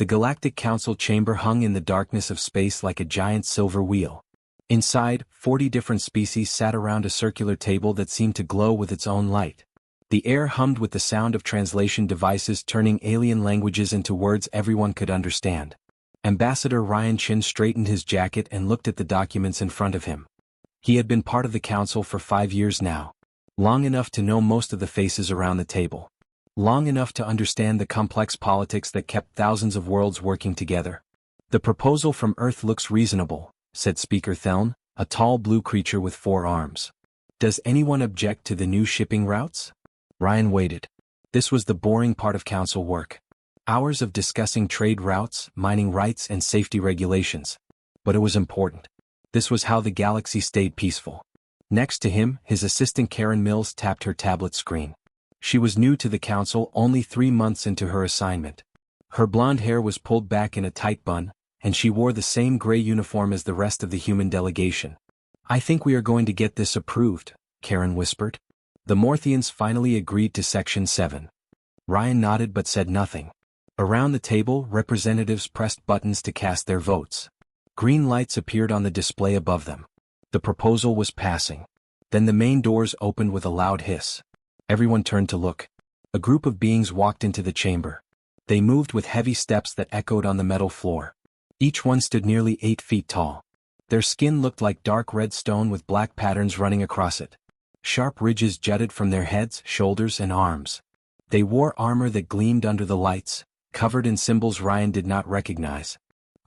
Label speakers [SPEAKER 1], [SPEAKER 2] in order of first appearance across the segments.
[SPEAKER 1] The Galactic Council chamber hung in the darkness of space like a giant silver wheel. Inside, 40 different species sat around a circular table that seemed to glow with its own light. The air hummed with the sound of translation devices turning alien languages into words everyone could understand. Ambassador Ryan Chin straightened his jacket and looked at the documents in front of him. He had been part of the council for 5 years now. Long enough to know most of the faces around the table. Long enough to understand the complex politics that kept thousands of worlds working together. "The proposal from Earth looks reasonable," said Speaker Theln, a tall blue creature with 4 arms. "Does anyone object to the new shipping routes?" Ryan waited. This was the boring part of council work. Hours of discussing trade routes, mining rights and safety regulations. But it was important. This was how the galaxy stayed peaceful. Next to him, his assistant Karen Mills tapped her tablet screen. She was new to the council, only 3 months into her assignment. Her blonde hair was pulled back in a tight bun, and she wore the same gray uniform as the rest of the human delegation. "I think we are going to get this approved," Karen whispered. The Morthians finally agreed to Section 7. Ryan nodded but said nothing. Around the table, representatives pressed buttons to cast their votes. Green lights appeared on the display above them. The proposal was passing. Then the main doors opened with a loud hiss. Everyone turned to look. A group of beings walked into the chamber. They moved with heavy steps that echoed on the metal floor. Each one stood nearly 8 feet tall. Their skin looked like dark red stone with black patterns running across it. Sharp ridges jutted from their heads, shoulders, and arms. They wore armor that gleamed under the lights, covered in symbols Ryan did not recognize.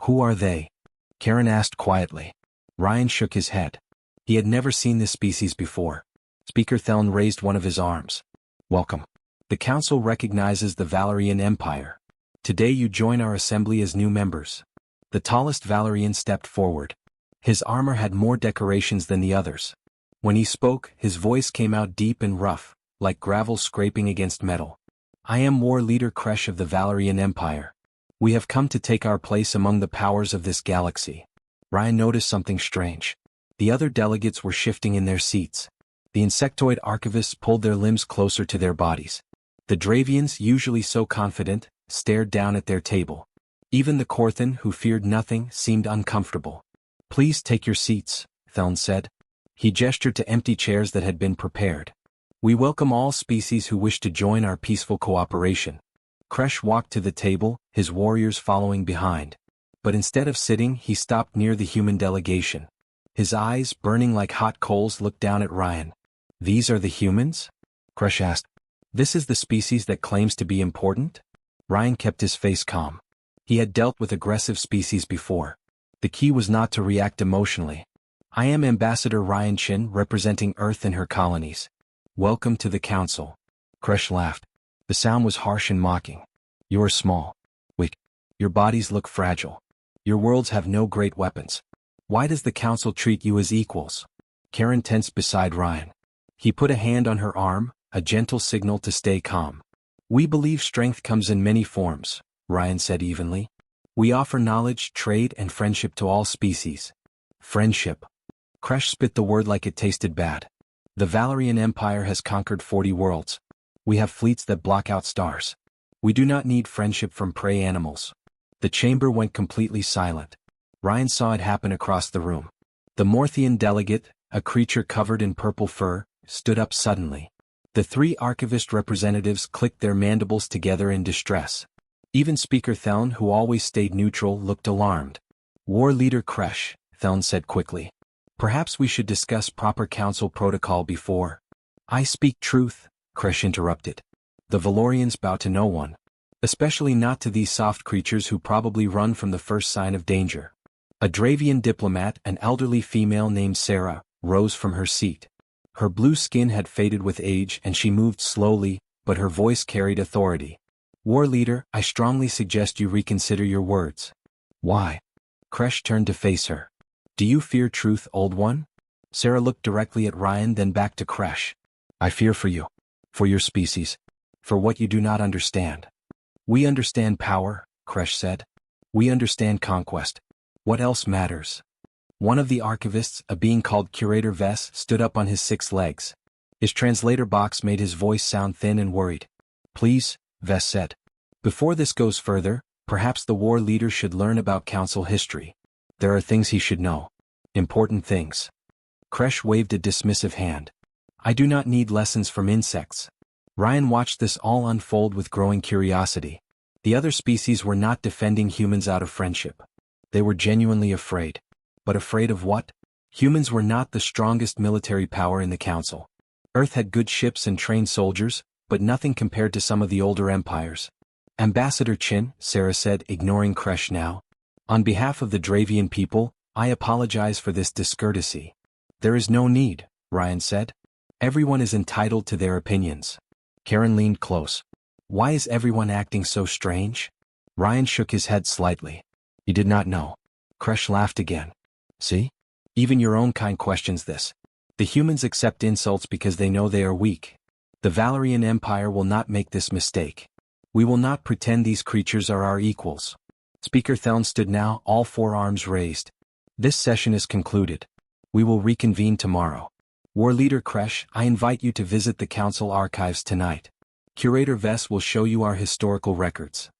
[SPEAKER 1] "Who are they?" Karen asked quietly. Ryan shook his head. He had never seen this species before. Speaker Theln raised one of his arms. "Welcome. The Council recognizes the Valerian Empire. Today you join our assembly as new members." The tallest Valerian stepped forward. His armor had more decorations than the others. When he spoke, his voice came out deep and rough, like gravel scraping against metal. "I am War Leader Kresh of the Valerian Empire. We have come to take our place among the powers of this galaxy." Ryan noticed something strange. The other delegates were shifting in their seats. The insectoid archivists pulled their limbs closer to their bodies. The Dravians, usually so confident, stared down at their table. Even the Korthan, who feared nothing, seemed uncomfortable. "Please take your seats," Theln said. He gestured to empty chairs that had been prepared. "We welcome all species who wish to join our peaceful cooperation." Kresh walked to the table, his warriors following behind. But instead of sitting, he stopped near the human delegation. His eyes, burning like hot coals, looked down at Ryan. "These are the humans?" Kresh asked. "This is the species that claims to be important?" Ryan kept his face calm. He had dealt with aggressive species before. The key was not to react emotionally. "I am Ambassador Ryan Chin, representing Earth and her colonies. Welcome to the Council." Kresh laughed. The sound was harsh and mocking. "You are small. Weak. Your bodies look fragile. Your worlds have no great weapons. Why does the Council treat you as equals?" Karen tensed beside Ryan. He put a hand on her arm, a gentle signal to stay calm. "We believe strength comes in many forms," Ryan said evenly. "We offer knowledge, trade, and friendship to all species." "Friendship." Kresh spit the word like it tasted bad. "The Valerian Empire has conquered 40 worlds. We have fleets that block out stars. We do not need friendship from prey animals." The chamber went completely silent. Ryan saw it happen across the room. The Morthian delegate, a creature covered in purple fur, stood up suddenly. The 3 archivist representatives clicked their mandibles together in distress. Even Speaker Theln, who always stayed neutral, looked alarmed. "War Leader Kresh," Theln said quickly. "Perhaps we should discuss proper council protocol before." "I speak truth," Kresh interrupted. "The Valorians bow to no one. Especially not to these soft creatures who probably run from the first sign of danger." A Dravian diplomat, an elderly female named Sarah, rose from her seat. Her blue skin had faded with age and she moved slowly, but her voice carried authority. "War Leader, I strongly suggest you reconsider your words." "Why?" Kresh turned to face her. "Do you fear truth, Old One?" Sarah looked directly at Ryan, then back to Kresh. "I fear for you. For your species. For what you do not understand." "We understand power," Kresh said. "We understand conquest. What else matters?" One of the archivists, a being called Curator Vess, stood up on his 6 legs. His translator box made his voice sound thin and worried. "Please," Vess said. "Before this goes further, Perhaps the war leader should learn about council history. There are things he should know. Important things. Kresh waved a dismissive hand. I do not need lessons from insects. Ryan watched this all unfold with growing curiosity. The other species were not defending humans out of friendship. They were genuinely afraid. But afraid of what? Humans were not the strongest military power in the council. Earth had good ships and trained soldiers, but nothing compared to some of the older empires. Ambassador Chin, Sarah said, ignoring Kresh now. On behalf of the Dravian people, I apologize for this discourtesy. There is no need, Ryan said. Everyone is entitled to their opinions. Karen leaned close. Why is everyone acting so strange? Ryan shook his head slightly. He did not know. Kresh laughed again. See? Even your own kind questions this. The humans accept insults because they know they are weak. The Valerian Empire will not make this mistake. We will not pretend these creatures are our equals. Speaker Theln stood now, all four arms raised. This session is concluded. We will reconvene tomorrow. War Leader Kresh, I invite you to visit the Council archives tonight. Curator Vess will show you our historical records.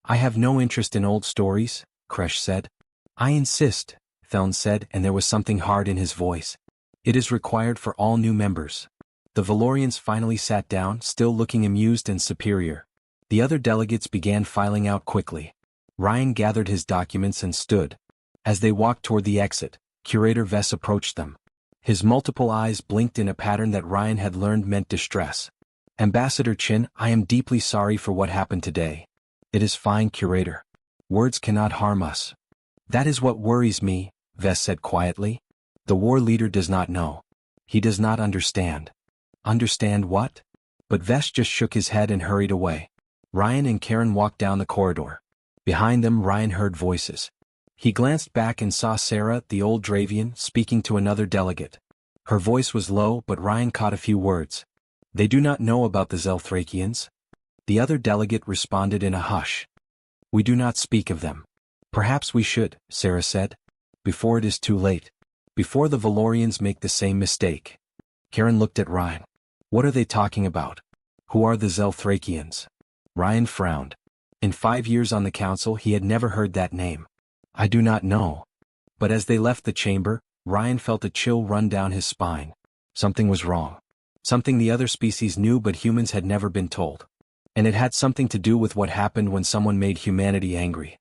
[SPEAKER 1] I have no interest in old stories, Kresh said. I insist, Theln said, and there was something hard in his voice. It is required for all new members. The Valorians finally sat down, still looking amused and superior. The other delegates began filing out quickly. Ryan gathered his documents and stood. As they walked toward the exit, Curator Vess approached them. His multiple eyes blinked in a pattern that Ryan had learned meant distress. Ambassador Chin, I am deeply sorry for what happened today. It is fine, Curator. Words cannot harm us. That is what worries me, Vess said quietly. The war leader does not know. He does not understand. Understand what? But Vess just shook his head and hurried away. Ryan and Karen walked down the corridor. Behind them, Ryan heard voices. He glanced back and saw Sarah, the old Dravian, speaking to another delegate. Her voice was low, but Ryan caught a few words. They do not know about the Zelthrakians. The other delegate responded in a hush. We do not speak of them. Perhaps we should, Sarah said. Before it is too late. Before the Valorians make the same mistake. Karen looked at Ryan. What are they talking about? Who are the Zelthrakians? Ryan frowned. In 5 years on the council he had never heard that name. I do not know. But as they left the chamber, Ryan felt a chill run down his spine. Something was wrong. Something the other species knew but humans had never been told. And it had something to do with what happened when someone made humanity angry.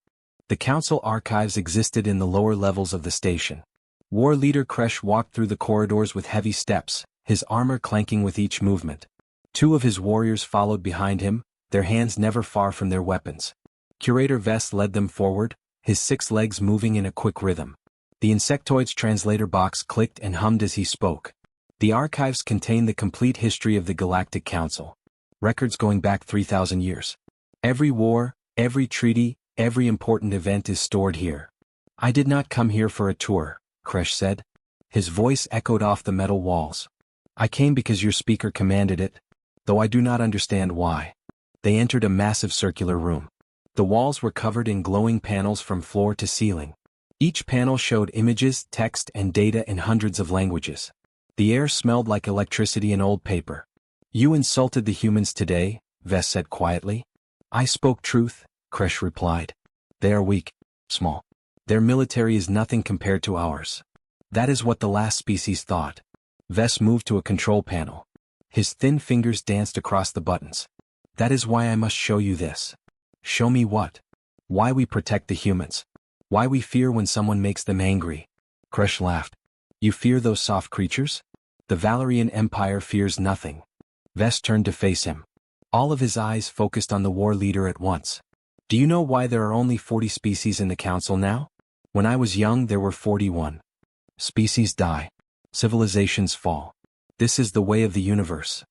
[SPEAKER 1] The council archives existed in the lower levels of the station. War Leader Kresh walked through the corridors with heavy steps, his armor clanking with each movement. 2 of his warriors followed behind him, their hands never far from their weapons. Curator Vess led them forward, his 6 legs moving in a quick rhythm. The insectoid's translator box clicked and hummed as he spoke. The archives contain the complete history of the Galactic Council. Records going back 3,000 years. Every war, every treaty, every important event is stored here. I did not come here for a tour, Kresh said. His voice echoed off the metal walls. I came because your speaker commanded it, though I do not understand why. They entered a massive circular room. The walls were covered in glowing panels from floor to ceiling. Each panel showed images, text, and data in hundreds of languages. The air smelled like electricity and old paper. You insulted the humans today, Vess said quietly. I spoke truth, Kresh replied. They are weak, small. Their military is nothing compared to ours. That is what the last species thought. Vess moved to a control panel. His thin fingers danced across the buttons. That is why I must show you this. Show me what? Why we protect the humans. Why we fear when someone makes them angry. Kresh laughed. You fear those soft creatures? The Valerian Empire fears nothing. Vess turned to face him. All of his eyes focused on the war leader at once. Do you know why there are only 40 species in the council now? When I was young there were 41. Species die. Civilizations fall. This is the way of the universe.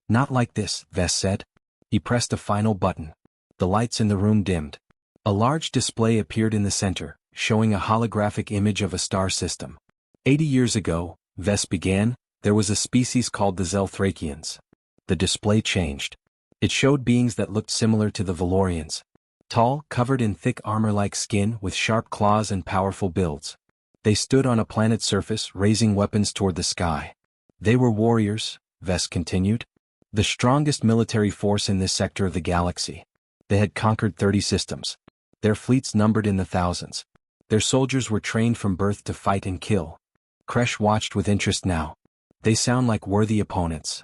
[SPEAKER 1] Not like this, Vess said. He pressed a final button. The lights in the room dimmed. A large display appeared in the center, showing a holographic image of a star system. 80 years ago, Vess began, there was a species called the Zelthrakians. The display changed. It showed beings that looked similar to the Valorians. Tall, covered in thick armor-like skin with sharp claws and powerful builds. They stood on a planet's surface, raising weapons toward the sky. They were warriors, Vess continued. The strongest military force in this sector of the galaxy. They had conquered 30 systems. Their fleets numbered in the thousands. Their soldiers were trained from birth to fight and kill. Kresh watched with interest now. They sound like worthy opponents.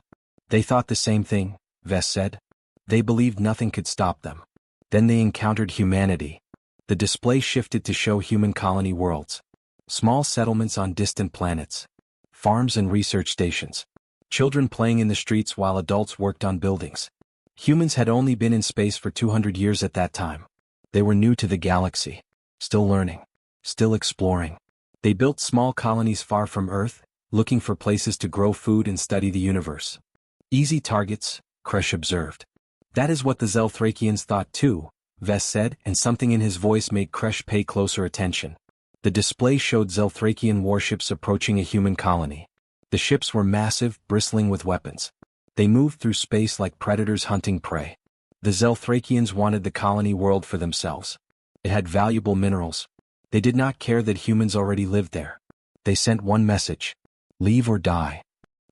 [SPEAKER 1] They thought the same thing, Vess said. They believed nothing could stop them. Then they encountered humanity. The display shifted to show human colony worlds. Small settlements on distant planets. Farms and research stations. Children playing in the streets while adults worked on buildings. Humans had only been in space for 200 years at that time. They were new to the galaxy. Still learning. Still exploring. They built small colonies far from Earth, looking for places to grow food and study the universe. Easy targets, Kresh observed. That is what the Zelthrakians thought too, Vess said, and something in his voice made Kresh pay closer attention. The display showed Zelthrakian warships approaching a human colony. The ships were massive, bristling with weapons. They moved through space like predators hunting prey. The Zelthrakians wanted the colony world for themselves. It had valuable minerals. They did not care that humans already lived there. They sent one message: leave or die.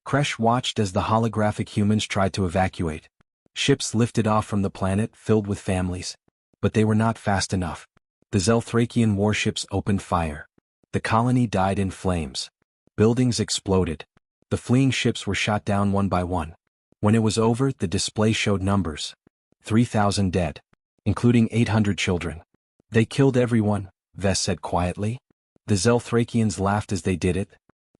[SPEAKER 1] Kresh watched as the holographic humans tried to evacuate. Ships lifted off from the planet filled with families. But they were not fast enough. The Zelthrakian warships opened fire. The colony died in flames. Buildings exploded. The fleeing ships were shot down one by one. When it was over, the display showed numbers. 3,000 dead, including 800 children. They killed everyone, Vess said quietly. The Zelthrakians laughed as they did it.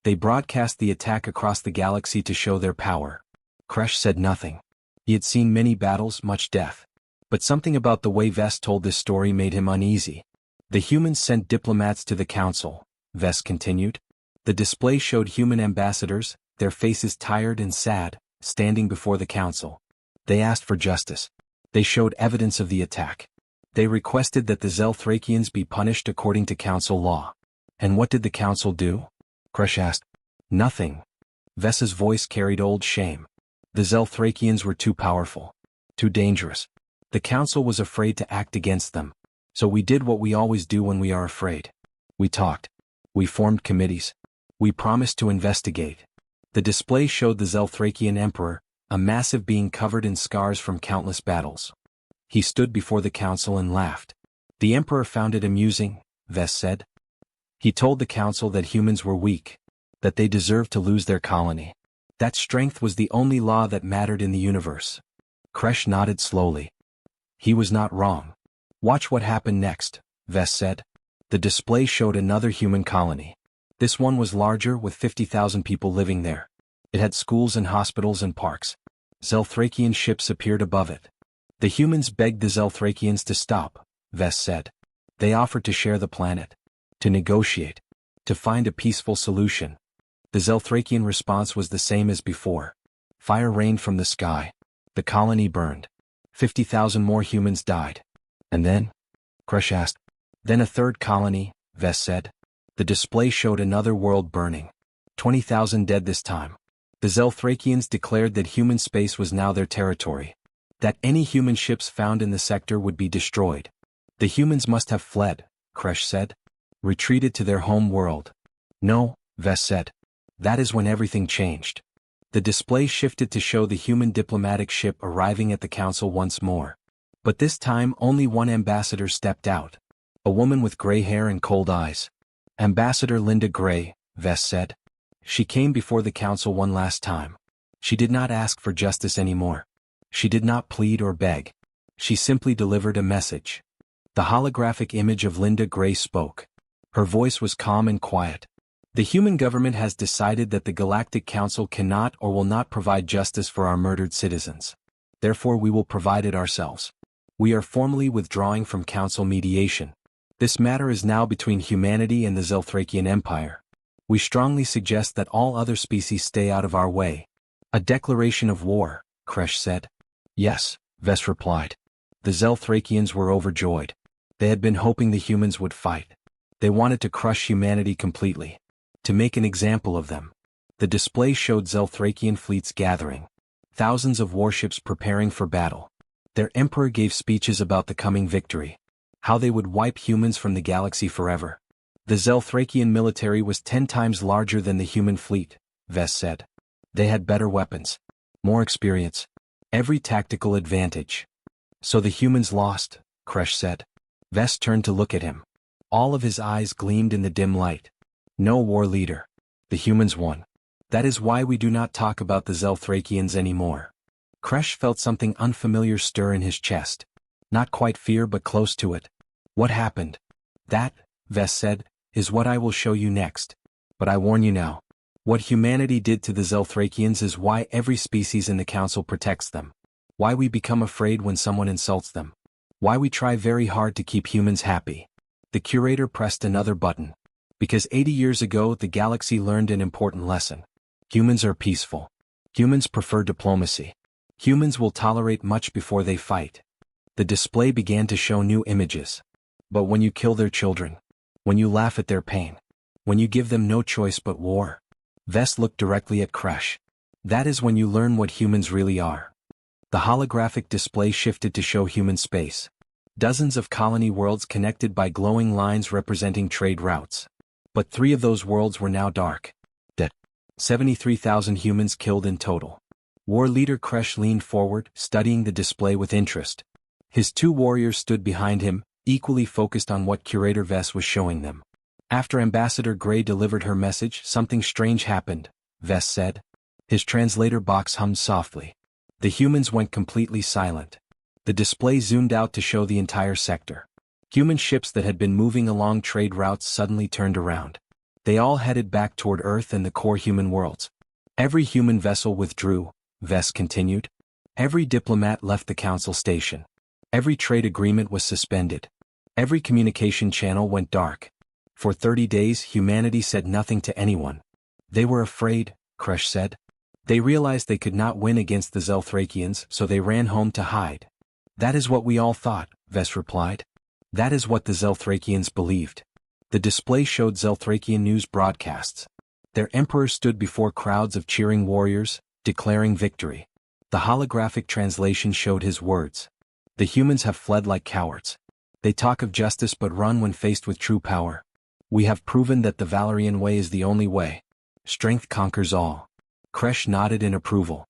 [SPEAKER 1] They broadcast the attack across the galaxy to show their power. Kresh said nothing. He had seen many battles, much death. But something about the way Vess told this story made him uneasy. The humans sent diplomats to the council, Vess continued. The display showed human ambassadors, their faces tired and sad, standing before the council. They asked for justice. They showed evidence of the attack. They requested that the Zelthrakians be punished according to council law. And what did the council do? Kresh asked. Nothing. Vess's voice carried old shame. The Zelthrakians were too powerful. Too dangerous. The council was afraid to act against them. So we did what we always do when we are afraid. We talked. We formed committees. We promised to investigate. The display showed the Zelthrakian emperor, a massive being covered in scars from countless battles. He stood before the council and laughed. The emperor found it amusing, Vess said. He told the council that humans were weak, that they deserved to lose their colony. That strength was the only law that mattered in the universe. Kresh nodded slowly. He was not wrong. Watch what happened next, Vess said. The display showed another human colony. This one was larger, with 50,000 people living there. It had schools and hospitals and parks. Zelthrakian ships appeared above it. The humans begged the Zelthrakians to stop, Vess said. They offered to share the planet. To negotiate. To find a peaceful solution. The Zelthrakian response was the same as before. Fire rained from the sky. The colony burned. 50,000 more humans died. And then? Kresh asked. Then a third colony, Vess said. The display showed another world burning. 20,000 dead this time. The Zelthrakians declared that human space was now their territory. That any human ships found in the sector would be destroyed. The humans must have fled, Kresh said. Retreated to their home world. No, Vess said. That is when everything changed. The display shifted to show the human diplomatic ship arriving at the council once more. But this time only one ambassador stepped out. A woman with gray hair and cold eyes. Ambassador Linda Gray, Vess said. She came before the council one last time. She did not ask for justice anymore. She did not plead or beg. She simply delivered a message. The holographic image of Linda Gray spoke. Her voice was calm and quiet. The human government has decided that the Galactic Council cannot or will not provide justice for our murdered citizens. Therefore we will provide it ourselves. We are formally withdrawing from council mediation. This matter is now between humanity and the Zelthrakian Empire. We strongly suggest that all other species stay out of our way. A declaration of war, Kresh said. Yes, Vess replied. The Zelthrakians were overjoyed. They had been hoping the humans would fight. They wanted to crush humanity completely. To make an example of them. The display showed Zelthrakian fleets gathering. Thousands of warships preparing for battle. Their emperor gave speeches about the coming victory. How they would wipe humans from the galaxy forever. The Zelthrakian military was 10 times larger than the human fleet, Vess said. They had better weapons. More experience. Every tactical advantage. So the humans lost, Kresh said. Vess turned to look at him. All of his eyes gleamed in the dim light. No war leader. The humans won. That is why we do not talk about the Zelthrakians anymore. Kresh felt something unfamiliar stir in his chest. Not quite fear but close to it. What happened? That, Vess said, is what I will show you next. But I warn you now. What humanity did to the Zelthrakians is why every species in the Council protects them. Why we become afraid when someone insults them. Why we try very hard to keep humans happy. The curator pressed another button. Because 80 years ago the galaxy learned an important lesson. Humans are peaceful. Humans prefer diplomacy. Humans will tolerate much before they fight. The display began to show new images. But when you kill their children, when you laugh at their pain, when you give them no choice but war. Vess looked directly at Kresh. That is when you learn what humans really are. The holographic display shifted to show human space. Dozens of colony worlds connected by glowing lines representing trade routes. But 3 of those worlds were now dark. Dead. 73,000 humans killed in total. War leader Kresh leaned forward, studying the display with interest. His 2 warriors stood behind him, equally focused on what Curator Vess was showing them. After Ambassador Gray delivered her message, something strange happened, Vess said. His translator box hummed softly. The humans went completely silent. The display zoomed out to show the entire sector. Human ships that had been moving along trade routes suddenly turned around. They all headed back toward Earth and the core human worlds. Every human vessel withdrew, Vess continued. Every diplomat left the council station. Every trade agreement was suspended. Every communication channel went dark. For 30 days humanity said nothing to anyone. They were afraid, Kresh said. They realized they could not win against the Zelthrakians, so they ran home to hide. That is what we all thought, Vess replied. That is what the Zelthrakians believed. The display showed Zelthrakian news broadcasts. Their emperor stood before crowds of cheering warriors, declaring victory. The holographic translation showed his words. The humans have fled like cowards. They talk of justice but run when faced with true power. We have proven that the Valerian way is the only way. Strength conquers all. Kresh nodded in approval.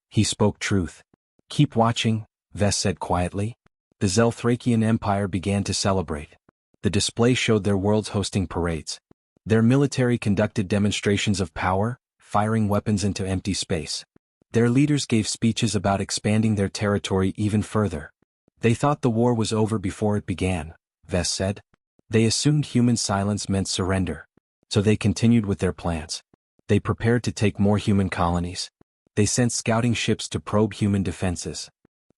[SPEAKER 1] He spoke truth. Keep watching, Vess said quietly. The Zelthrakian Empire began to celebrate. The display showed their worlds hosting parades. Their military conducted demonstrations of power, firing weapons into empty space. Their leaders gave speeches about expanding their territory even further. They thought the war was over before it began, Vess said. They assumed human silence meant surrender. So they continued with their plans. They prepared to take more human colonies. They sent scouting ships to probe human defenses.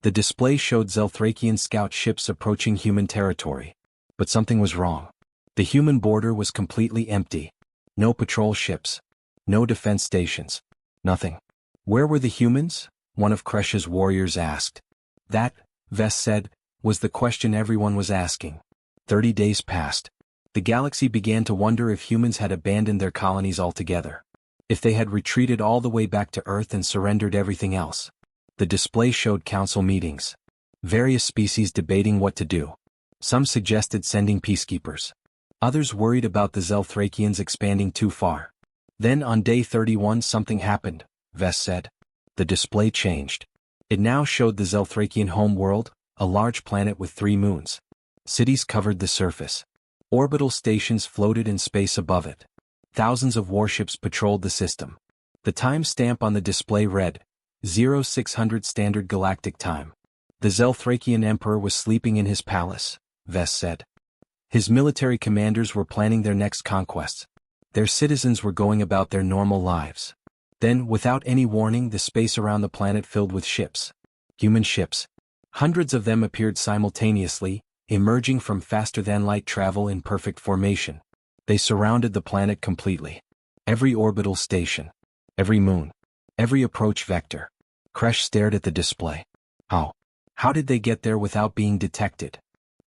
[SPEAKER 1] The display showed Zelthrakian scout ships approaching human territory. But something was wrong. The human border was completely empty. No patrol ships. No defense stations. Nothing. Where were the humans? One of Kresh's warriors asked. That, Vess said, was the question everyone was asking. 30 days passed. The galaxy began to wonder if humans had abandoned their colonies altogether. If they had retreated all the way back to Earth and surrendered everything else. The display showed council meetings. Various species debating what to do. Some suggested sending peacekeepers. Others worried about the Zelthrakians expanding too far. Then on day 31 something happened, Vess said. The display changed. It now showed the Zelthrakian home world, a large planet with 3 moons. Cities covered the surface. Orbital stations floated in space above it. Thousands of warships patrolled the system. The time stamp on the display read, 0600 Standard Galactic Time. The Zelthrakian Emperor was sleeping in his palace, Vess said. His military commanders were planning their next conquests. Their citizens were going about their normal lives. Then, without any warning, the space around the planet filled with ships. Human ships. Hundreds of them appeared simultaneously, emerging from faster-than-light travel in perfect formation. They surrounded the planet completely. Every orbital station. Every moon. Every approach vector. Kresh stared at the display. How did they get there without being detected?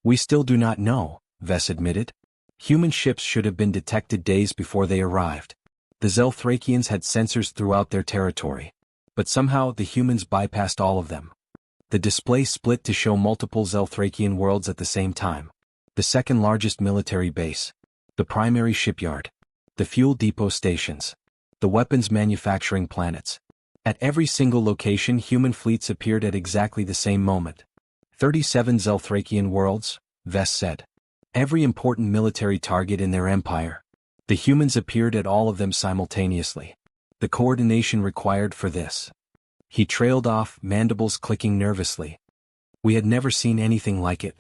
[SPEAKER 1] We still do not know, Vess admitted. Human ships should have been detected days before they arrived. The Zelthrakians had sensors throughout their territory. But somehow the humans bypassed all of them. The display split to show multiple Zelthrakian worlds at the same time. The second largest military base. The primary shipyard. The fuel depot stations. The weapons manufacturing planets. At every single location human fleets appeared at exactly the same moment. 37 Zelthrakian worlds, Vest said. Every important military target in their empire. The humans appeared at all of them simultaneously. The coordination required for this. He trailed off, mandibles clicking nervously. We had never seen anything like it.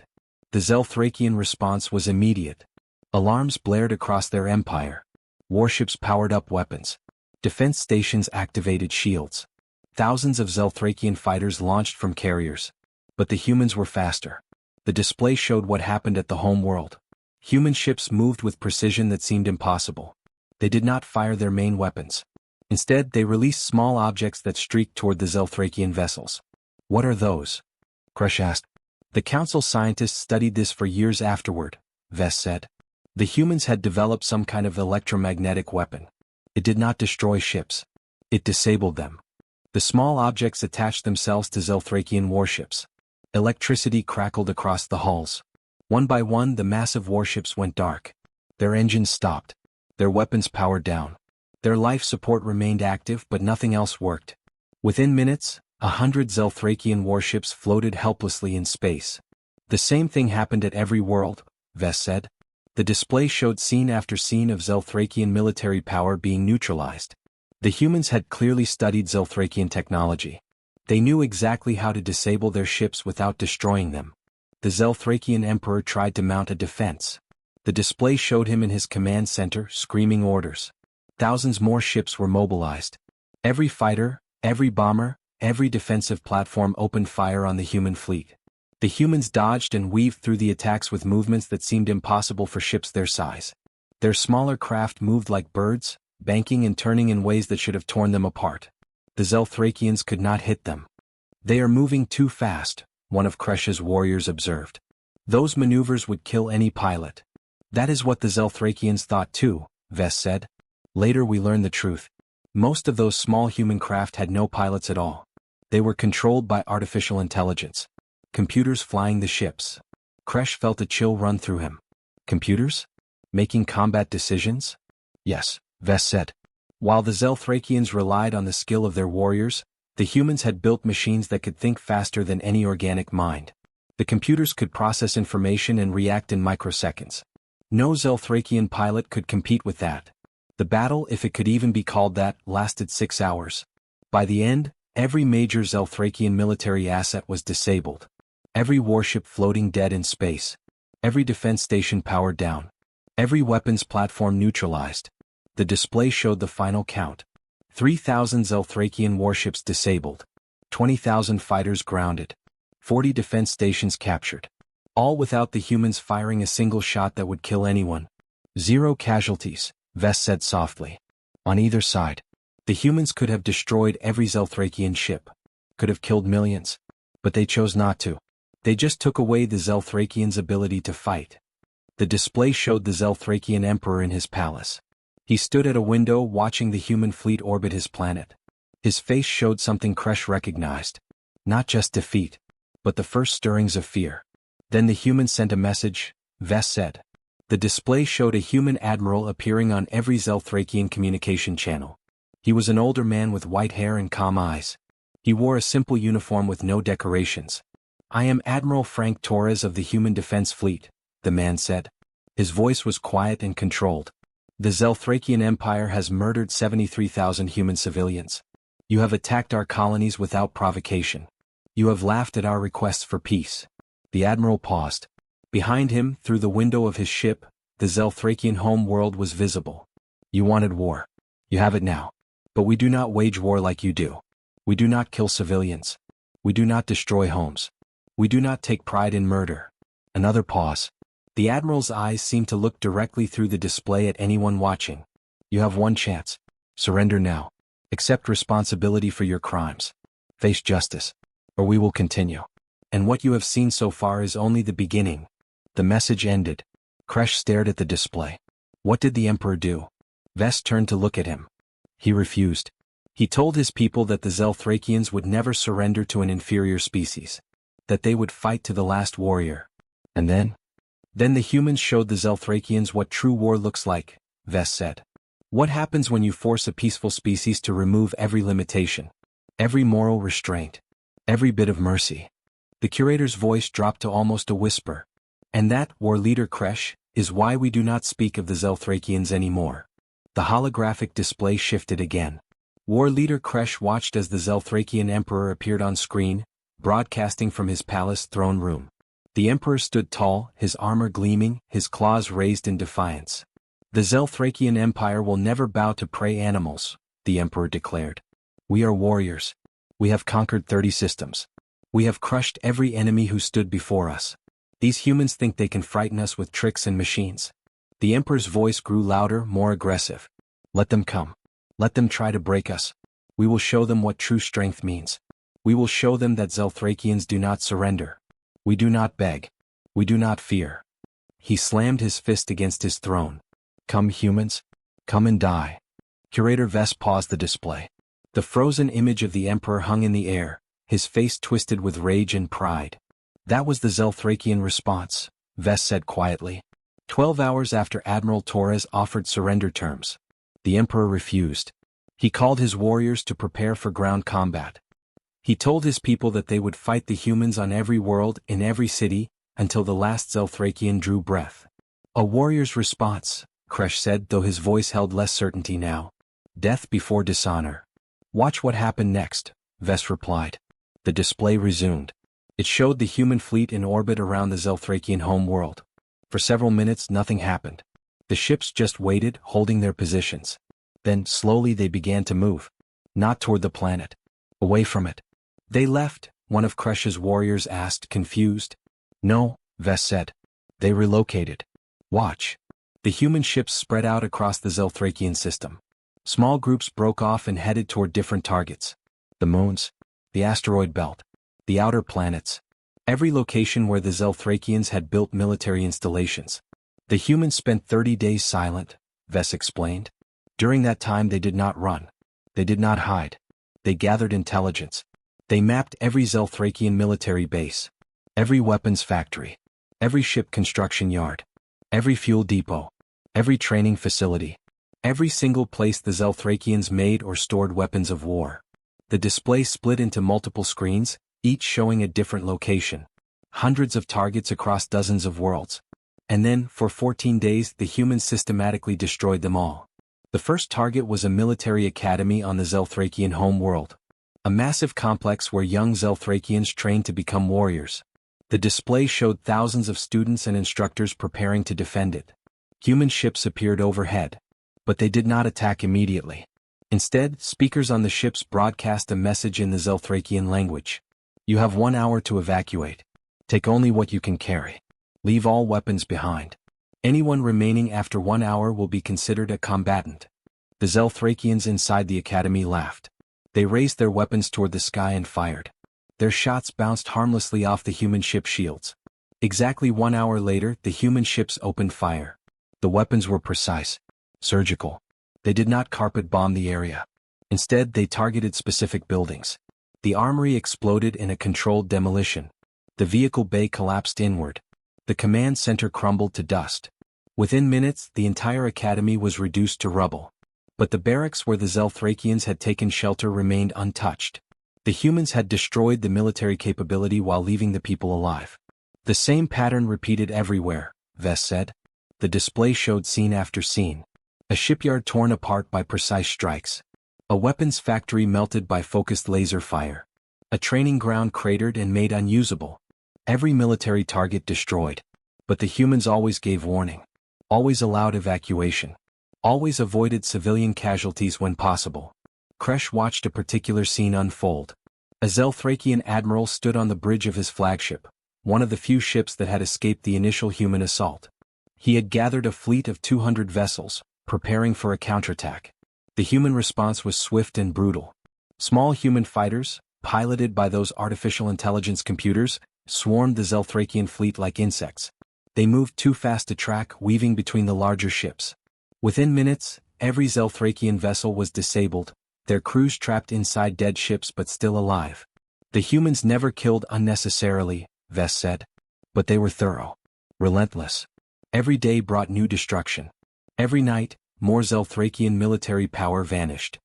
[SPEAKER 1] The Zelthrakian response was immediate. Alarms blared across their empire. Warships powered up weapons. Defense stations activated shields. Thousands of Zelthrakian fighters launched from carriers. But the humans were faster. The display showed what happened at the home world. Human ships moved with precision that seemed impossible. They did not fire their main weapons. Instead, they released small objects that streaked toward the Zelthrakian vessels. What are those? Crush asked. The council scientists studied this for years afterward, Vest said. The humans had developed some kind of electromagnetic weapon. It did not destroy ships. It disabled them. The small objects attached themselves to Zelthrakian warships. Electricity crackled across the hulls. One by one, the massive warships went dark. Their engines stopped. Their weapons powered down. Their life support remained active, but nothing else worked. Within minutes, 100 Zelthrakian warships floated helplessly in space. The same thing happened at every world, Vest said. The display showed scene after scene of Zelthrakian military power being neutralized. The humans had clearly studied Zelthrakian technology. They knew exactly how to disable their ships without destroying them. The Zelthrakian emperor tried to mount a defense. The display showed him in his command center, screaming orders. Thousands more ships were mobilized. Every fighter, every bomber, every defensive platform opened fire on the human fleet. The humans dodged and weaved through the attacks with movements that seemed impossible for ships their size. Their smaller craft moved like birds, banking and turning in ways that should have torn them apart. The Zelthrakians could not hit them. They are moving too fast, one of Kresh's warriors observed. Those maneuvers would kill any pilot. That is what the Zelthrakians thought too, Vest said. Later we learned the truth. Most of those small human craft had no pilots at all. They were controlled by artificial intelligence. Computers flying the ships. Kresh felt a chill run through him. Computers? Making combat decisions? Yes, Vest said. While the Zelthrakians relied on the skill of their warriors, the humans had built machines that could think faster than any organic mind. The computers could process information and react in microseconds. No Zelthrakian pilot could compete with that. The battle, if it could even be called that, lasted 6 hours. By the end, every major Zelthrakian military asset was disabled. Every warship floating dead in space. Every defense station powered down. Every weapons platform neutralized. The display showed the final count. 3,000 Zelthrakian warships disabled. 20,000 fighters grounded. 40 defense stations captured. All without the humans firing a single shot that would kill anyone. 0 casualties, Vest said softly. On either side. The humans could have destroyed every Zelthrakian ship. Could have killed millions. But they chose not to. They just took away the Zelthrakians' ability to fight. The display showed the Zelthrakian emperor in his palace. He stood at a window watching the human fleet orbit his planet. His face showed something Kresh recognized. Not just defeat, but the first stirrings of fear. Then the humans sent a message, Vest said. The display showed a human admiral appearing on every Zelthrakian communication channel. He was an older man with white hair and calm eyes. He wore a simple uniform with no decorations. I am Admiral Frank Torres of the Human Defense Fleet, the man said. His voice was quiet and controlled. The Zelthrakian Empire has murdered 73,000 human civilians. You have attacked our colonies without provocation. You have laughed at our requests for peace. The admiral paused. Behind him, through the window of his ship, the Zelthrakian home world was visible. You wanted war. You have it now. But we do not wage war like you do. We do not kill civilians. We do not destroy homes. We do not take pride in murder. Another pause. The admiral's eyes seemed to look directly through the display at anyone watching. You have one chance. Surrender now. Accept responsibility for your crimes. Face justice. Or we will continue. And what you have seen so far is only the beginning. The message ended. Kresh stared at the display. What did the emperor do? Vest turned to look at him. He refused. He told his people that the Zelthrakians would never surrender to an inferior species. That they would fight to the last warrior. And then? Then the humans showed the Zelthrakians what true war looks like, Vest said. What happens when you force a peaceful species to remove every limitation? Every moral restraint. Every bit of mercy. The curator's voice dropped to almost a whisper. And that, war leader Kresh, is why we do not speak of the Zelthrakians anymore. The holographic display shifted again. War leader Kresh watched as the Zelthrakian emperor appeared on screen, broadcasting from his palace throne room. The emperor stood tall, his armor gleaming, his claws raised in defiance. The Zelthrakian Empire will never bow to prey animals, the emperor declared. We are warriors. We have conquered 30 systems. We have crushed every enemy who stood before us. These humans think they can frighten us with tricks and machines. The emperor's voice grew louder, more aggressive. Let them come. Let them try to break us. We will show them what true strength means. We will show them that Zelthrakians do not surrender. We do not beg. We do not fear. He slammed his fist against his throne. Come humans. Come and die. Curator Vess paused the display. The frozen image of the emperor hung in the air, his face twisted with rage and pride. That was the Zelthrakian response, Vess said quietly. 12 hours after Admiral Torres offered surrender terms. The emperor refused. He called his warriors to prepare for ground combat. He told his people that they would fight the humans on every world, in every city, until the last Zelthrakian drew breath. A warrior's response, Kresh said, though his voice held less certainty now. Death before dishonor. Watch what happened next, Vess replied. The display resumed. It showed the human fleet in orbit around the Zelthrakian homeworld. For several minutes nothing happened. The ships just waited, holding their positions. Then, slowly they began to move. Not toward the planet. Away from it. They left, one of Kresh's warriors asked, confused. No, Vess said. They relocated. Watch. The human ships spread out across the Zelthrakian system. Small groups broke off and headed toward different targets. The moons. The asteroid belt. The outer planets. Every location where the Zelthrakians had built military installations. The humans spent 30 days silent, Vess explained. During that time they did not run. They did not hide. They gathered intelligence. They mapped every Zelthrakian military base. Every weapons factory. Every ship construction yard. Every fuel depot. Every training facility. Every single place the Zelthrakians made or stored weapons of war. The display split into multiple screens, each showing a different location. Hundreds of targets across dozens of worlds. And then, for 14 days, the humans systematically destroyed them all. The first target was a military academy on the Zelthrakian homeworld. A massive complex where young Zelthrakians trained to become warriors. The display showed thousands of students and instructors preparing to defend it. Human ships appeared overhead. But they did not attack immediately. Instead, speakers on the ships broadcast a message in the Zelthrakian language. You have 1 hour to evacuate. Take only what you can carry. Leave all weapons behind. Anyone remaining after 1 hour will be considered a combatant. The Zelthrakians inside the academy laughed. They raised their weapons toward the sky and fired. Their shots bounced harmlessly off the human ship shields. Exactly 1 hour later, the human ships opened fire. The weapons were precise. Surgical. They did not carpet bomb the area. Instead, they targeted specific buildings. The armory exploded in a controlled demolition. The vehicle bay collapsed inward. The command center crumbled to dust. Within minutes, the entire academy was reduced to rubble. But the barracks where the Zelthrakians had taken shelter remained untouched. The humans had destroyed the military capability while leaving the people alive. The same pattern repeated everywhere, Vess said. The display showed scene after scene. A shipyard torn apart by precise strikes. A weapons factory melted by focused laser fire. A training ground cratered and made unusable. Every military target destroyed. But the humans always gave warning. Always allowed evacuation. Always avoided civilian casualties when possible. Kresh watched a particular scene unfold. A Zelthrakian admiral stood on the bridge of his flagship, one of the few ships that had escaped the initial human assault. He had gathered a fleet of 200 vessels, preparing for a counterattack. The human response was swift and brutal. Small human fighters, piloted by those artificial intelligence computers, swarmed the Zelthrakian fleet like insects. They moved too fast to track, weaving between the larger ships. Within minutes, every Zelthrakian vessel was disabled, their crews trapped inside dead ships but still alive. The humans never killed unnecessarily, Vess said. But they were thorough. Relentless. Every day brought new destruction. Every night, more Zelthrakian military power vanished.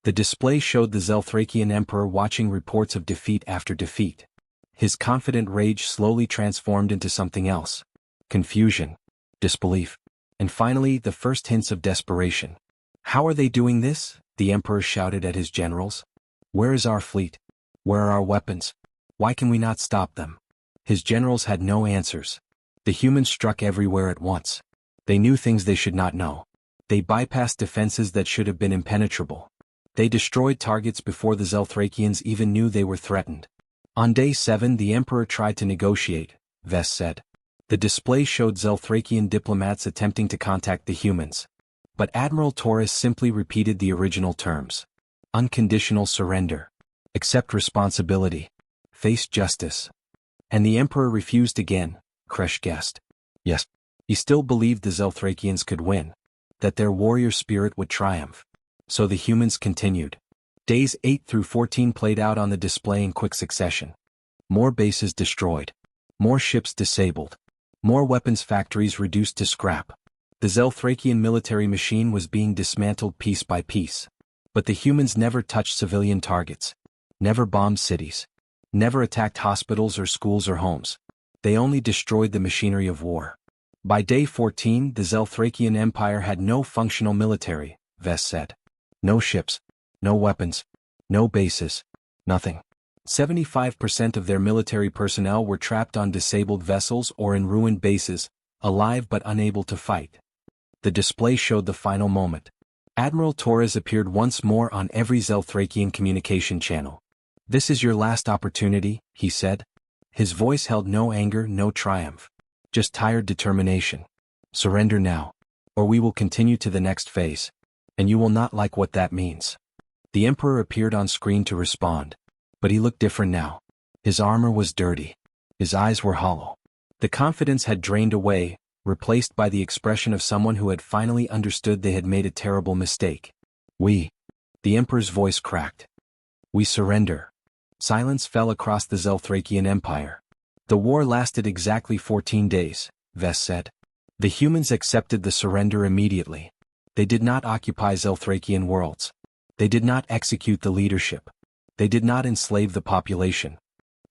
[SPEAKER 1] The display showed the Zelthrakian emperor watching reports of defeat after defeat. His confident rage slowly transformed into something else. confusion, disbelief, and finally the first hints of desperation. "How are they doing this?" the Emperor shouted at his generals. "Where is our fleet? Where are our weapons? Why can we not stop them?" His generals had no answers. The humans struck everywhere at once. They knew things they should not know. They bypassed defenses that should have been impenetrable. They destroyed targets before the Zelthrakians even knew they were threatened. On day 7 the Emperor tried to negotiate, Vess said. The display showed Zelthrakian diplomats attempting to contact the humans. But Admiral Taurus simply repeated the original terms. Unconditional surrender. Accept responsibility. Face justice. And the Emperor refused again, Kresh guessed. Yes. He still believed the Zelthrakians could win. That their warrior spirit would triumph. So the humans continued. Days 8 through 14 played out on the display in quick succession. More bases destroyed. More ships disabled. More weapons factories reduced to scrap. The Zelthrakian military machine was being dismantled piece by piece. But the humans never touched civilian targets. Never bombed cities. Never attacked hospitals or schools or homes. They only destroyed the machinery of war. By day 14 the Zelthrakian Empire had no functional military, Vess said. No ships. No weapons. No bases. Nothing. 75% of their military personnel were trapped on disabled vessels or in ruined bases, alive but unable to fight. The display showed the final moment. Admiral Torres appeared once more on every Zelthrakian communication channel. "This is your last opportunity," he said. His voice held no anger, no triumph. Just tired determination. "Surrender now. Or we will continue to the next phase. And you will not like what that means." The Emperor appeared on screen to respond. But he looked different now. His armor was dirty. His eyes were hollow. The confidence had drained away, replaced by the expression of someone who had finally understood they had made a terrible mistake. "We." The Emperor's voice cracked. "We surrender." Silence fell across the Zelthrakian Empire. The war lasted exactly 14 days, Vess said. The humans accepted the surrender immediately. They did not occupy Zelthrakian worlds. They did not execute the leadership. They did not enslave the population.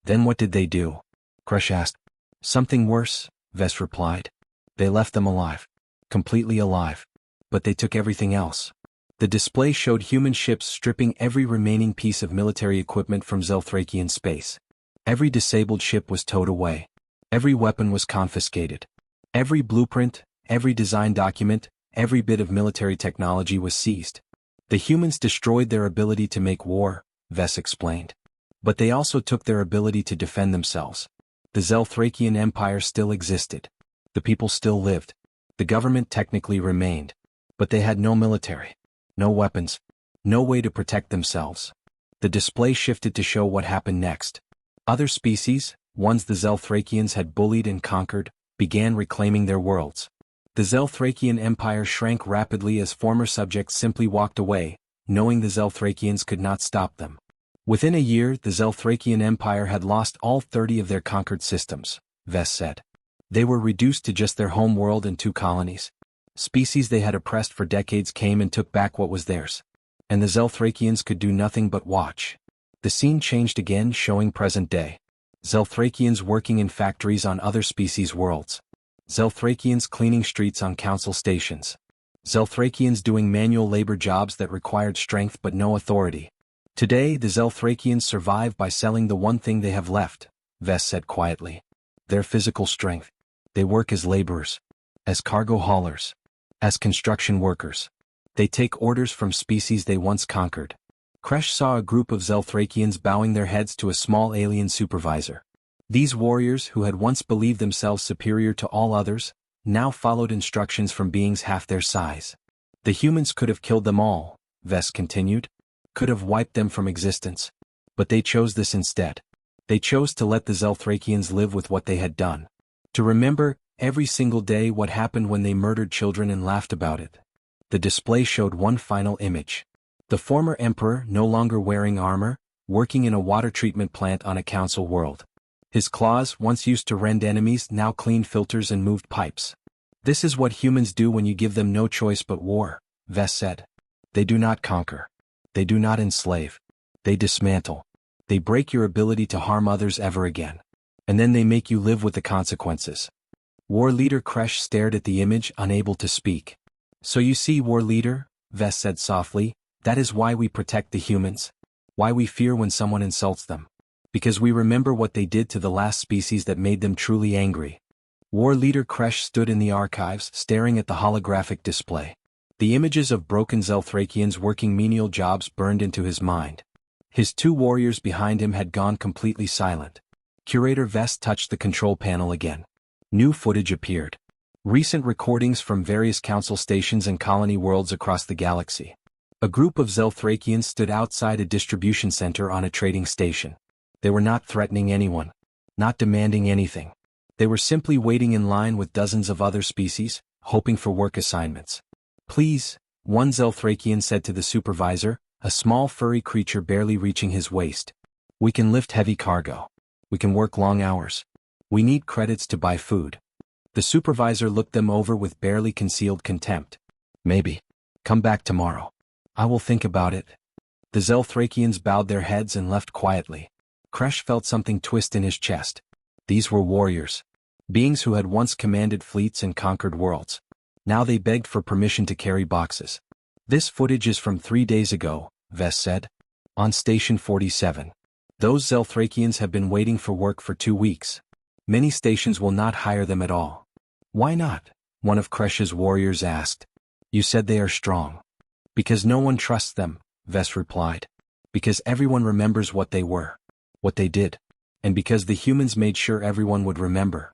[SPEAKER 1] Then what did they do? Kresh asked. "Something worse," Vess replied. "They left them alive. Completely alive. But they took everything else." The display showed human ships stripping every remaining piece of military equipment from Zelthrakian space. Every disabled ship was towed away. Every weapon was confiscated. Every blueprint, every design document, every bit of military technology was seized. The humans destroyed their ability to make war, Vess explained. But they also took their ability to defend themselves. The Zelthrakian Empire still existed. The people still lived. The government technically remained. But they had no military. No weapons. No way to protect themselves. The display shifted to show what happened next. Other species, ones the Zelthrakians had bullied and conquered, began reclaiming their worlds. The Zelthrakian Empire shrank rapidly as former subjects simply walked away, knowing the Zelthrakians could not stop them. Within a year the Zelthrakian Empire had lost all 30 of their conquered systems, Vess said. They were reduced to just their home world and 2 colonies. Species they had oppressed for decades came and took back what was theirs. And the Zelthrakians could do nothing but watch. The scene changed again, showing present day. Zelthrakians working in factories on other species' worlds. Zelthrakians cleaning streets on council stations. Zelthrakians doing manual labor jobs that required strength but no authority. Today the Zelthrakians survive by selling the one thing they have left, Vess said quietly. Their physical strength. They work as laborers. As cargo haulers. As construction workers. They take orders from species they once conquered. Kresh saw a group of Zelthrakians bowing their heads to a small alien supervisor. These warriors, who had once believed themselves superior to all others, now followed instructions from beings half their size. The humans could have killed them all, Vess continued. Could have wiped them from existence. But they chose this instead. They chose to let the Zelthrakians live with what they had done. To remember, every single day, what happened when they murdered children and laughed about it. The display showed one final image. The former emperor, no longer wearing armor, working in a water treatment plant on a council world. His claws, once used to rend enemies, now cleaned filters and moved pipes. "This is what humans do when you give them no choice but war," Vess said. "They do not conquer. They do not enslave. They dismantle. They break your ability to harm others ever again. And then they make you live with the consequences." War Leader Kresh stared at the image, unable to speak. So you see, War Leader, Ves said softly, that is why we protect the humans. Why we fear when someone insults them. Because we remember what they did to the last species that made them truly angry. War Leader Kresh stood in the archives, staring at the holographic display. The images of broken Zelthrakians working menial jobs burned into his mind. His two warriors behind him had gone completely silent. Curator Ves touched the control panel again. New footage appeared. Recent recordings from various council stations and colony worlds across the galaxy. A group of Zelthrakians stood outside a distribution center on a trading station. They were not threatening anyone. Not demanding anything. They were simply waiting in line with dozens of other species, hoping for work assignments. Please, one Zelthrakian said to the supervisor, a small furry creature barely reaching his waist. We can lift heavy cargo. We can work long hours. We need credits to buy food. The supervisor looked them over with barely concealed contempt. Maybe. Come back tomorrow. I will think about it. The Zelthrakians bowed their heads and left quietly. Kresh felt something twist in his chest. These were warriors. Beings who had once commanded fleets and conquered worlds. Now they begged for permission to carry boxes. This footage is from 3 days ago, Ves said. On Station 47. Those Zelthrakians have been waiting for work for 2 weeks. Many stations will not hire them at all. Why not? One of Kresh's warriors asked. You said they are strong. Because no one trusts them, Ves replied. Because everyone remembers what they were. What they did. And because the humans made sure everyone would remember.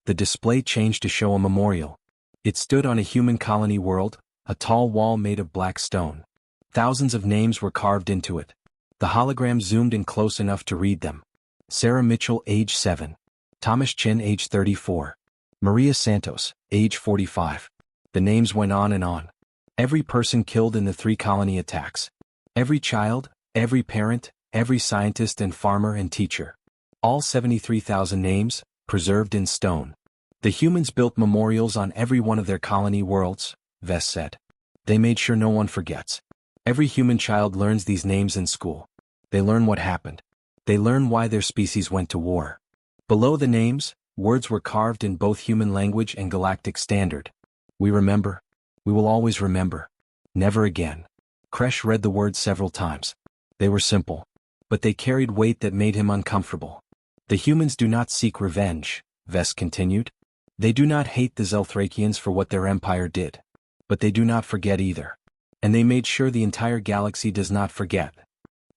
[SPEAKER 1] The display changed to show a memorial. It stood on a human colony world, a tall wall made of black stone. Thousands of names were carved into it. The hologram zoomed in close enough to read them. Sarah Mitchell, age 7. Thomas Chin, age 34. Maria Santos, age 45. The names went on and on. Every person killed in the 3 colony attacks. Every child, every parent, every scientist and farmer and teacher. All 73,000 names, preserved in stone. The humans built memorials on every one of their colony worlds, Ves said. They made sure no one forgets. Every human child learns these names in school. They learn what happened. They learn why their species went to war. Below the names, words were carved in both human language and galactic standard. We remember. We will always remember. Never again. Kresh read the words several times. They were simple. But they carried weight that made him uncomfortable. The humans do not seek revenge, Ves continued. They do not hate the Zelthrakians for what their empire did. But they do not forget either. And they made sure the entire galaxy does not forget.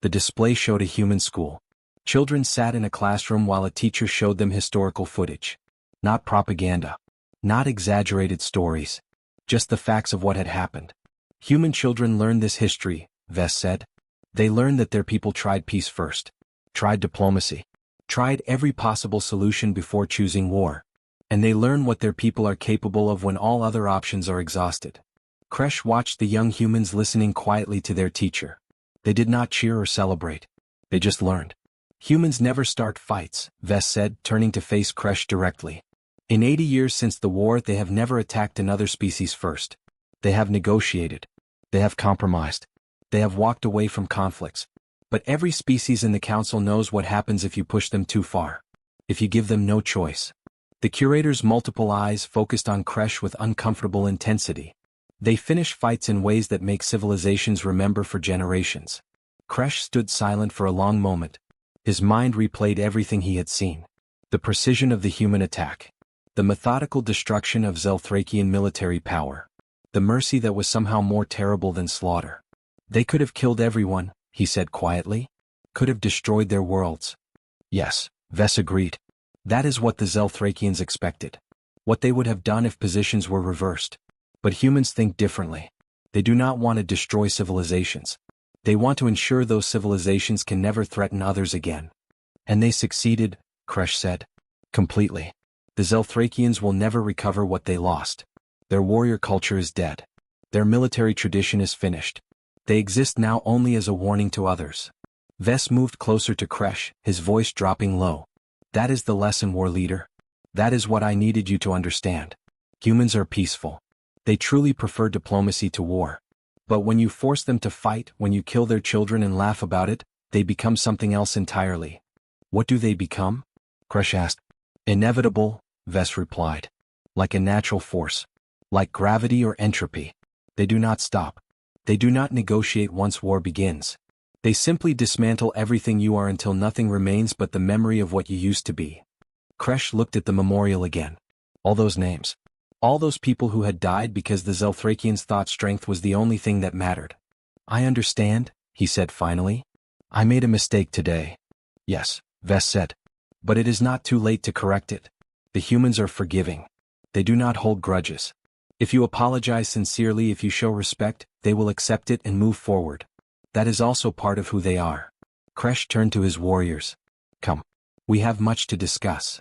[SPEAKER 1] The display showed a human school. Children sat in a classroom while a teacher showed them historical footage. Not propaganda. Not exaggerated stories. Just the facts of what had happened. Human children learned this history, Ves said. They learned that their people tried peace first. Tried diplomacy. Tried every possible solution before choosing war. And they learn what their people are capable of when all other options are exhausted. Kresh watched the young humans listening quietly to their teacher. They did not cheer or celebrate. They just learned. Humans never start fights, Ves said, turning to face Kresh directly. In 80 years since the war, they have never attacked another species first. They have negotiated. They have compromised. They have walked away from conflicts. But every species in the council knows what happens if you push them too far. If you give them no choice. The curator's multiple eyes focused on Kresh with uncomfortable intensity. They finish fights in ways that make civilizations remember for generations. Kresh stood silent for a long moment. His mind replayed everything he had seen. The precision of the human attack. The methodical destruction of Zelthrakian military power. The mercy that was somehow more terrible than slaughter. They could have killed everyone, he said quietly. Could have destroyed their worlds. Yes, Ves agreed. That is what the Zelthrakians expected. What they would have done if positions were reversed. But humans think differently. They do not want to destroy civilizations. They want to ensure those civilizations can never threaten others again. And they succeeded, Kresh said. Completely. The Zelthrakians will never recover what they lost. Their warrior culture is dead. Their military tradition is finished. They exist now only as a warning to others. Ves moved closer to Kresh, his voice dropping low. That is the lesson, War Leader. That is what I needed you to understand. Humans are peaceful. They truly prefer diplomacy to war. But when you force them to fight, when you kill their children and laugh about it, they become something else entirely. What do they become? Kresh asked. Inevitable, Ves replied. like a natural force. Like gravity or entropy. They do not stop. They do not negotiate once war begins. They simply dismantle everything you are until nothing remains but the memory of what you used to be. Kresh looked at the memorial again. All those names. All those people who had died because the Zelthrakians thought strength was the only thing that mattered. I understand, he said finally. I made a mistake today. Yes, Vess said. But it is not too late to correct it. The humans are forgiving. They do not hold grudges. If you apologize sincerely, if you show respect, they will accept it and move forward. That is also part of who they are. Kresh turned to his warriors. Come. We have much to discuss.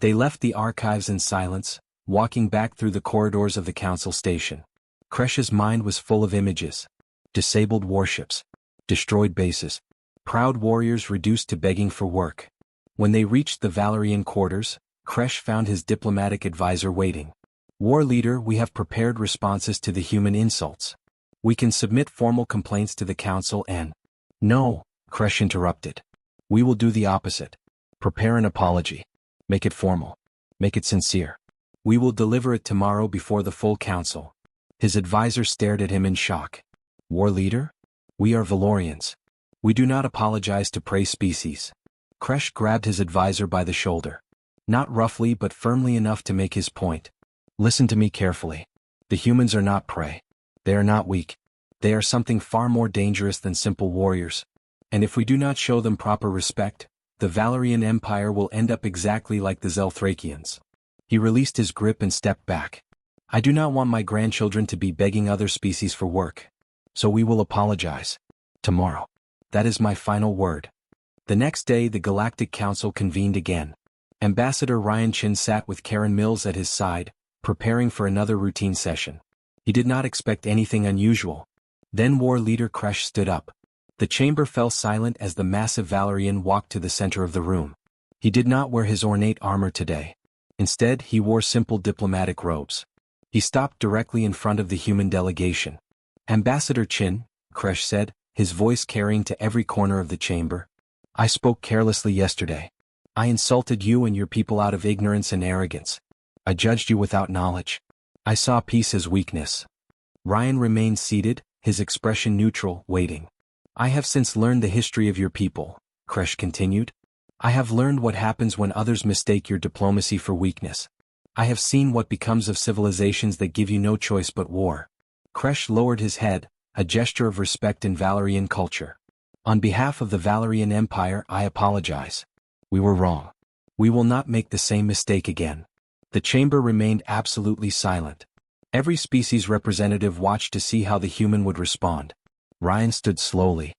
[SPEAKER 1] They left the archives in silence, walking back through the corridors of the council station. Kresh's mind was full of images. Disabled warships. Destroyed bases. Proud warriors reduced to begging for work. When they reached the Valerian quarters, Kresh found his diplomatic advisor waiting. War leader, we have prepared responses to the human insults. We can submit formal complaints to the council and... No, Kresh interrupted. We will do the opposite. Prepare an apology. Make it formal. Make it sincere. We will deliver it tomorrow before the full council. His advisor stared at him in shock. War leader? We are Valorians. We do not apologize to prey species. Kresh grabbed his advisor by the shoulder. Not roughly but firmly enough to make his point. Listen to me carefully. The humans are not prey. They are not weak. They are something far more dangerous than simple warriors. And if we do not show them proper respect, the Valerian Empire will end up exactly like the Zelthrakians. He released his grip and stepped back. I do not want my grandchildren to be begging other species for work. So we will apologize. Tomorrow. That is my final word. The next day the Galactic Council convened again. Ambassador Ryan Chin sat with Karen Mills at his side, preparing for another routine session. He did not expect anything unusual. Then War Leader Kresh stood up. The chamber fell silent as the massive Valerian walked to the center of the room. He did not wear his ornate armor today. Instead, he wore simple diplomatic robes. He stopped directly in front of the human delegation. Ambassador Chin, Kresh said, his voice carrying to every corner of the chamber. I spoke carelessly yesterday. I insulted you and your people out of ignorance and arrogance. I judged you without knowledge. I saw peace as weakness. Ryan remained seated, his expression neutral, waiting. I have since learned the history of your people, Kresh continued. I have learned what happens when others mistake your diplomacy for weakness. I have seen what becomes of civilizations that give you no choice but war. Kresh lowered his head, a gesture of respect in Valerian culture. On behalf of the Valerian Empire, I apologize. We were wrong. We will not make the same mistake again. The chamber remained absolutely silent. Every species representative watched to see how the human would respond. Ryan stood slowly.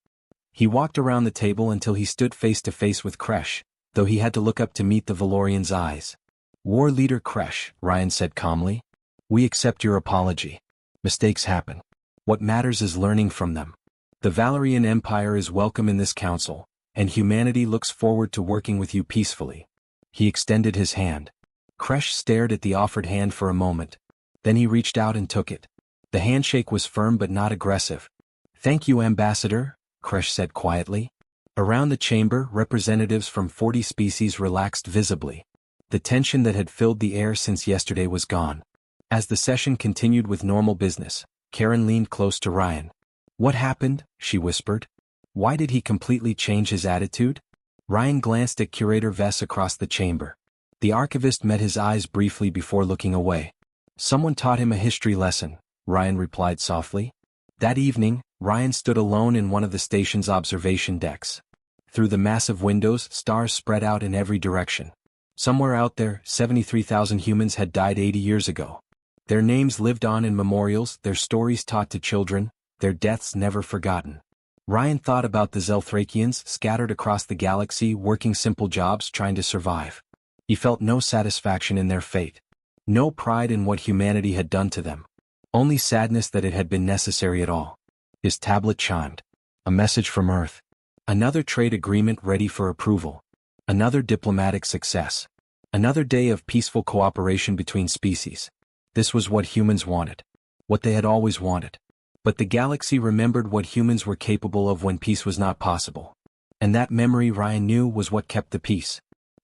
[SPEAKER 1] He walked around the table until he stood face to face with Kresh, though he had to look up to meet the Valorian's eyes. War Leader Kresh, Ryan said calmly. We accept your apology. Mistakes happen. What matters is learning from them. The Valerian Empire is welcome in this council, and humanity looks forward to working with you peacefully. He extended his hand. Kresh stared at the offered hand for a moment. Then he reached out and took it. The handshake was firm but not aggressive. Thank you, Ambassador, Kresh said quietly. Around the chamber, representatives from 40 species relaxed visibly. The tension that had filled the air since yesterday was gone. As the session continued with normal business, Karen leaned close to Ryan. What happened? She whispered. Why did he completely change his attitude? Ryan glanced at Curator Vess across the chamber. The archivist met his eyes briefly before looking away. Someone taught him a history lesson, Ryan replied softly. That evening, Ryan stood alone in one of the station's observation decks. Through the massive windows, stars spread out in every direction. Somewhere out there, 73,000 humans had died 80 years ago. Their names lived on in memorials, their stories taught to children, their deaths never forgotten. Ryan thought about the Zelthrakians scattered across the galaxy working simple jobs trying to survive. He felt no satisfaction in their fate. No pride in what humanity had done to them. Only sadness that it had been necessary at all. His tablet chimed. A message from Earth. Another trade agreement ready for approval. Another diplomatic success. Another day of peaceful cooperation between species. This was what humans wanted. What they had always wanted. But the galaxy remembered what humans were capable of when peace was not possible. And that memory, Ryan knew, was what kept the peace.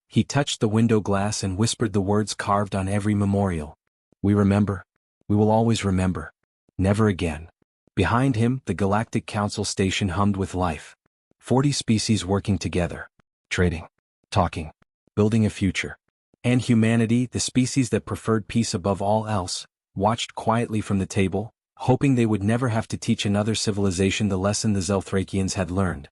[SPEAKER 1] He touched the window glass and whispered the words carved on every memorial. We remember. We will always remember. Never again. Behind him, the Galactic Council station hummed with life. 40 species working together. Trading. Talking. Building a future. And humanity, the species that preferred peace above all else, watched quietly from the table, hoping they would never have to teach another civilization the lesson the Zelthrakians had learned.